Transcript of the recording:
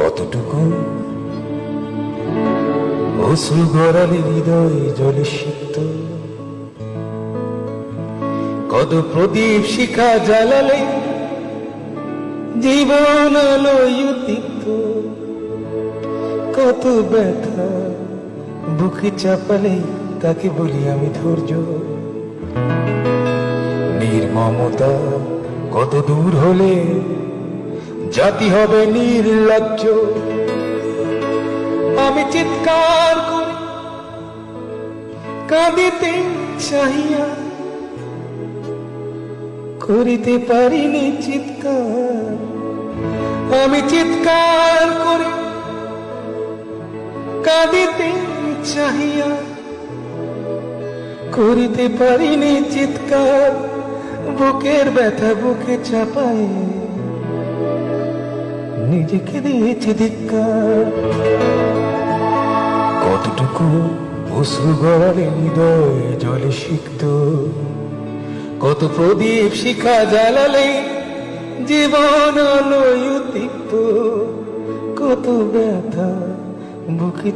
কতটুকু অশ্রু গড়ালে হৃদয় জলে সিক্ত, কত প্রদীপ শিখা জ্বালালে জীবন আলোয় উদ্দীপ্ত, কত ব্যথা বুকে চাপালে তাকে বলি আমি ধৈর্য। নির্মমতা কত দূর হলে জাতি হবে নির্লজ্জ। আমি চিৎকার করি কাঁদিতে চাহিয়া, করিতে পারিনি চিৎকার। আমি চিৎকার করি কাঁদিতে চাহিয়া, করিতে পারিনি চিৎকার। বুকের ব্যথা বুকে চাপায় নিজেকে দিয়েছি ধিক্কার। কতটুকু অশ্রু গড়ালে হৃদয় জলে সিক্ত, কত প্রদীপ শিখা জ্বালালে জীবন আলোয় উদ্দীপ্ত, কত ব্যথা বুকে